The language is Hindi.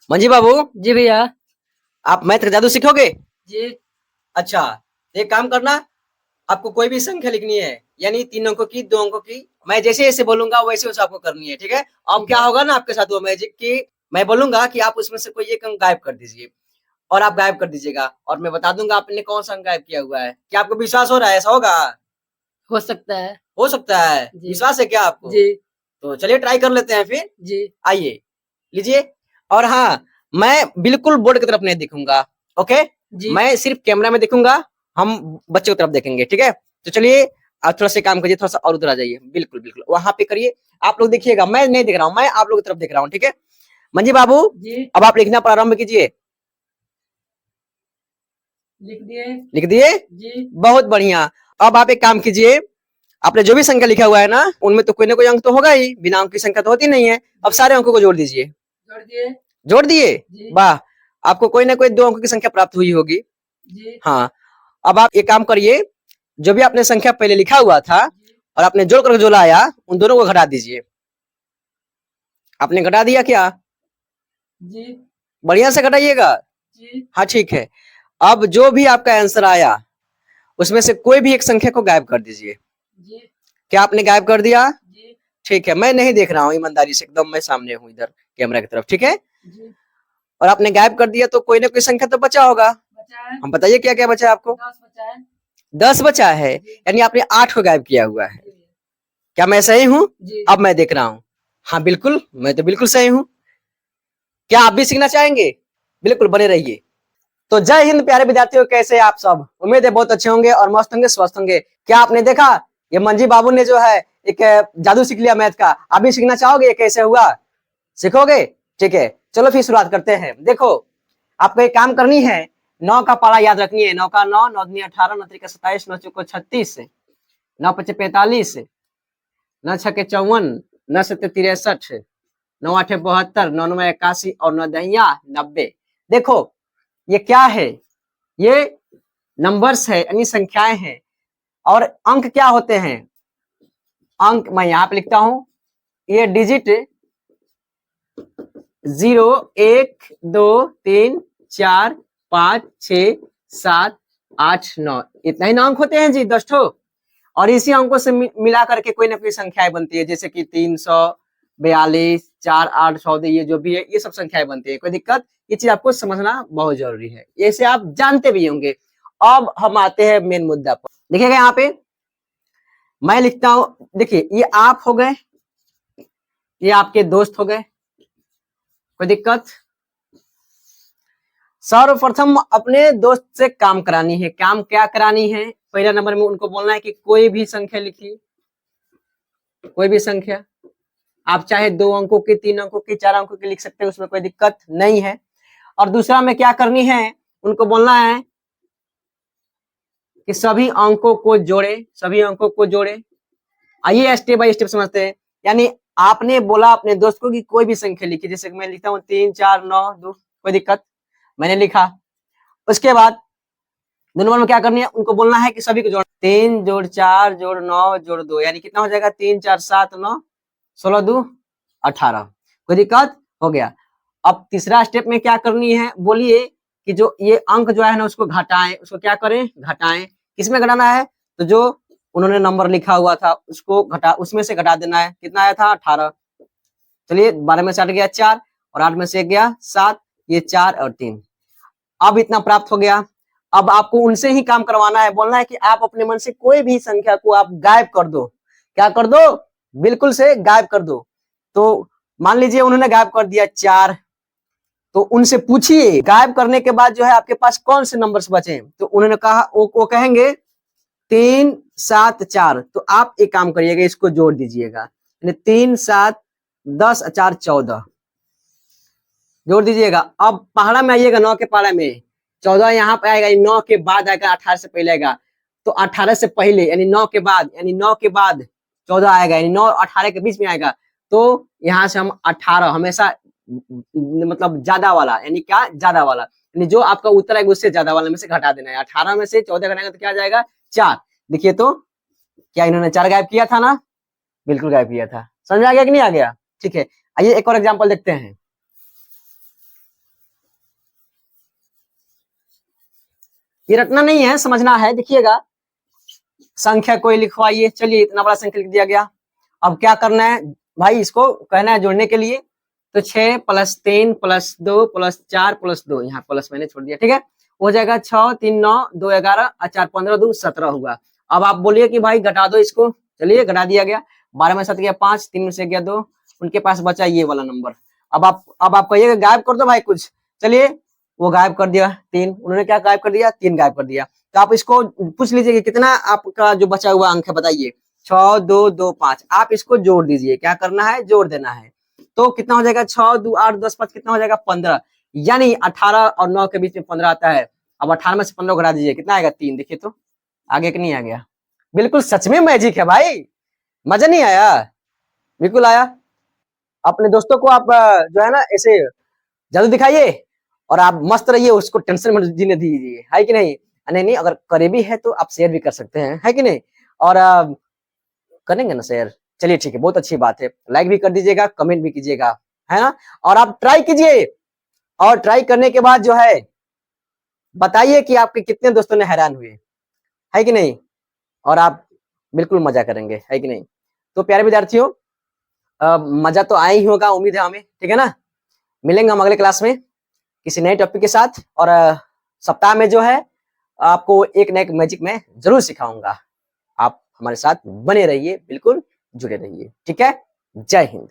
मंजी बाबू, जी भैया। आप मैथ का जादू सीखोगे? जी। अच्छा, तो एक काम करना, आपको कोई भी संख्या लिखनी है, यानी 3 अंकों की, 2 अंकों की। मैं जैसे-जैसे बोलूँगा वैसे-वैसे आपको करनी है, ठीक है? अब ठीक क्या है। होगा ना आपके साथ वो मैजिक कि मैं बोलूँगा कि आप उसमें से कोई एक अंक गायब कर दीजिए और आप गायब कर दीजिएगा और मैं बता दूँगा आपने कौन-सा अंक गायब किया हुआ है। क्या आपको विश्वास हो रहा है, ऐसा होगा? हो सकता है। हो सकता है, जी। विश्वास है क्या आपको? जी। तो चलिए ट्राई कर लेते हैं फिर। जी। आइए, लीजिए। और हाँ, मैं बिल्कुल बोर्ड की तरफ नहीं देखूंगा, ओके? जी। मैं सिर्फ कैमरा में देखूंगा, हम बच्चों की तरफ देखेंगे, ठीक है? तो चलिए, आप थोड़ा सा काम करिए, थोड़ा सा और उधर आ जाइए। बिल्कुल बिल्कुल वहां पे करिए। आप लोग देखिएगा, मैं नहीं देख रहा हूँ, मैं आप लोग की तरफ देख रहा हूँ, ठीक है? मंजी बाबू, जी। अब आप लिखना प्रारंभ कीजिए। लिख दिए। लिख दिए? जी। बहुत बढ़िया। अब आप एक काम कीजिए, आपने जो भी संख्या लिखा हुआ है ना, उनमें तो कोई ना कोई अंक तो होगा ही, बिना अंक की संख्या तो होती नहीं है। अब जी। सारे अंकों को जोड़ दीजिए। जोड़ दिए। जोड़ दिए? जी। वाह! आपको कोई ना कोई 2 अंकों की संख्या प्राप्त हुई होगी। जी। हाँ, अब आप एक काम करिए, जो भी आपने संख्या पहले लिखा हुआ था जी। और आपने जोड़ कर जो लाया, उन दोनों को घटा दीजिए। आपने घटा दिया क्या? जी। बढ़िया से घटाइएगा। जी। हाँ, ठीक है। अब जो भी आपका आंसर आया, उसमें से कोई भी एक संख्या को गायब कर दीजिए। जी। क्या आपने गायब कर दिया? जी। ठीक है, मैं नहीं देख रहा हूँ, ईमानदारी से एकदम मैं सामने हूँ इधर कैमरा की तरफ, ठीक है? जी। और आपने गायब कर दिया तो कोई ना कोई संख्या तो बचा होगा। बचा है। हम बताइए क्या-क्या बचा है आपको? 10 बचा है। 10 बचा है, जी। यानी आपने 8 को गायब किया हुआ है। जी भैया। क्या मैं सही हूँ? जी। अब मैं देख रहा हूँ। हाँ, बिल्कुल, मैं तो बिल्कुल सही हूँ। क्या आप भी सीखना चाहेंगे? बिल्कुल, बने रहिए। तो जय हिंद प्यारे विद्यार्थियों, कैसे आप सब? उम्मीद है बहुत अच्छे होंगे और मस्त होंगे, स्वस्थ होंगे। क्या आपने देखा, ये मंजी बाबू ने जो है एक जादू सीख लिया मैथ का। आप भी सीखना चाहोगे, ये कैसे हुआ? सीखोगे? ठीक है, चलो फिर शुरुआत करते हैं। देखो, आपको एक काम करनी है, 9 का पारा याद रखनी है। 9 का 9, 9 दूनी 18, 9 त्रिका 27, 9 चौको 36, 9 पचे 45, 9 छके 54, 9 सत्ते 63, 9 आठे 72, 9 नौ 81 और 9 दहिया 90। देखो, ये क्या है? ये नंबर्स है, यानी संख्याएं हैं। और अंक क्या होते हैं? अंक मैं यहां पे लिखता हूं, ये डिजिट 0, 1, 2, 3, 4, 5, 6, 7, 8, 9, इतना ही ना अंक होते हैं जी, 10 ठो। और इसी अंकों से मिला करके कोई ना कोई संख्याएं बनती है, जैसे कि 342, 4, 8, 14, ये जो भी है, ये सब संख्याएं बनती है। कोई दिक्कत? ये चीज आपको समझना बहुत जरूरी है, ऐसे आप जानते भी होंगे। अब हम आते हैं मेन मुद्दा पर। देखिएगा यहाँ पे मैं लिखता हूं, देखिए ये आप हो गए, ये आपके दोस्त हो गए। कोई दिक्कत? सर्वप्रथम अपने दोस्त से काम करानी है। काम क्या करानी है? पहला नंबर में उनको बोलना है कि कोई भी संख्या लिखिए, कोई भी संख्या। आप चाहे 2 अंकों की, 3 अंकों की, 4 अंकों की लिख सकते हैं, उसमें कोई दिक्कत नहीं है। और दूसरा में क्या करनी है, उनको बोलना है कि सभी अंकों को जोड़े, सभी अंकों को जोड़े। आइए स्टेप बाय स्टेप समझते हैं। यानी आपने बोला अपने दोस्त को कि कोई भी संख्या लिखी, जैसे मैं लिखता हूँ 3, 4, 9, 2, कोई दिक्कत? मैंने लिखा। उसके बाद 2 नंबर में क्या करनी है, उनको बोलना है कि सभी को जोड़, 3 जोड़ 4 जोड़ 9 जोड़ 2, यानी कितना हो जाएगा? 3, 4, 7, 9, 16, 2, 18। कोई दिक्कत? हो गया। अब तीसरा स्टेप में क्या करनी है, बोलिए कि जो ये अंक जो है ना, उसको घटाएं। उसको क्या करें? घटाएं। किसमें घटाना है? तो जो उन्होंने नंबर लिखा हुआ था उसको घटा, उसमें से घटा देना है। कितना आया था? 18। चलिए, 12 में से 8 गया 4 और 8 में से 1 गया 7, ये 4 और 3। अब इतना प्राप्त हो गया। अब आपको उनसे ही काम करवाना है, बोलना है कि आप अपने मन से कोई भी संख्या को आप गायब कर दो। क्या कर दो? बिल्कुल से गायब कर दो। तो मान लीजिए उन्होंने गायब कर दिया 4, तो उनसे पूछिए गायब करने के बाद जो है आपके पास कौन से नंबर्स बचे? तो उन्होंने कहा, वो कहेंगे 3, 7, 4। तो आप एक काम करिएगा, इसको जोड़ दीजिएगा, 3, 7, 10, 4, 14 जोड़ दीजिएगा। अब पहाड़ा में आइएगा, 9 के पहाड़ा में 14 यहाँ पे आएगा, 9 के बाद आएगा, 18 से पहले आएगा। तो 18 से पहले यानी 9 के बाद, यानी 9 के बाद 14 आएगा, यानी 9 और 18 के बीच में आएगा। तो यहाँ से हम 18 हमेशा मतलब ज्यादा वाला, यानी क्या? ज्यादा वाला, यानी जो आपका उत्तर आएगा उससे ज्यादा वाले में से घटा देना है। 18 में से 14 घटाएगा तो क्या आ जाएगा? 4। देखिए तो क्या इन्होंने 4 गायब किया था ना? बिल्कुल गायब किया था। समझ में आ गया कि नहीं आ गया? ठीक है, आइए एक और एग्जाम्पल देखते हैं। ये रटना नहीं है, समझना है। देखिएगा, संख्या कोई लिखवाइए। चलिए, इतना बड़ा संख्या लिख दिया गया। अब क्या करना है भाई, इसको कहना है जोड़ने के लिए। तो 6 + 3 + 2 + 4 + 2, यहाँ प्लस मैंने छोड़ दिया, ठीक है। हो जाएगा 6 3 9 2 11 और 4 15 2 17 हुआ। अब आप बोलिए कि भाई घटा दो इसको। चलिए, घटा दिया गया। 12 में 7 गया 5, 3 में से गया 2, उनके पास बचा ये वाला नंबर। अब आप कहिएगा गायब कर दो भाई कुछ। चलिए, वो गायब कर दिया 3। उन्होंने क्या गायब कर दिया? 3 गायब कर दिया। तो आप इसको पूछ लीजिए कि कितना आपका जो बचा हुआ अंक है, बताइए। 6 2 2 5। आप इसको जोड़ दीजिए। क्या करना है? जोड़ देना है। तो कितना हो जाएगा? 6 2 8 10 5 कितना हो जाएगा? 15। यानी 18 और 9 के बीच में 15 आता है। अब 18 में से 15 घटा दीजिए, कितना आएगा? 3। देखिए तो आगे कि नहीं आ गया? बिल्कुल सच में मैजिक है भाई। मजा नहीं आया? बिल्कुल आया। अपने दोस्तों को आप जो है ना ऐसे जादू दिखाइए और आप मस्त रहिए, उसको टेंशन में जीने दीजिए, है कि नहीं? नहीं नहीं, अगर करीबी है तो आप शेयर भी कर सकते हैं, है कि नहीं? और करेंगे ना शेयर? चलिए ठीक है, बहुत अच्छी बात है। लाइक भी कर दीजिएगा, कमेंट भी कीजिएगा, है ना? और आप ट्राई कीजिए, और ट्राई करने के बाद जो है बताइए कि आपके कितने दोस्तों ने हैरान हुए, है कि नहीं? और आप बिल्कुल मजा करेंगे, है कि नहीं? तो प्यारे विद्यार्थियों, मजा तो आया ही होगा, उम्मीद है हमें, ठीक है ना? मिलेंगे हम अगले क्लास में किसी नए टॉपिक के साथ। और सप्ताह में जो है आपको एक नए मैजिक में जरूर सिखाऊंगा। आप हमारे साथ बने रहिए, बिल्कुल जुड़े रहिए, ठीक है? जय हिंद।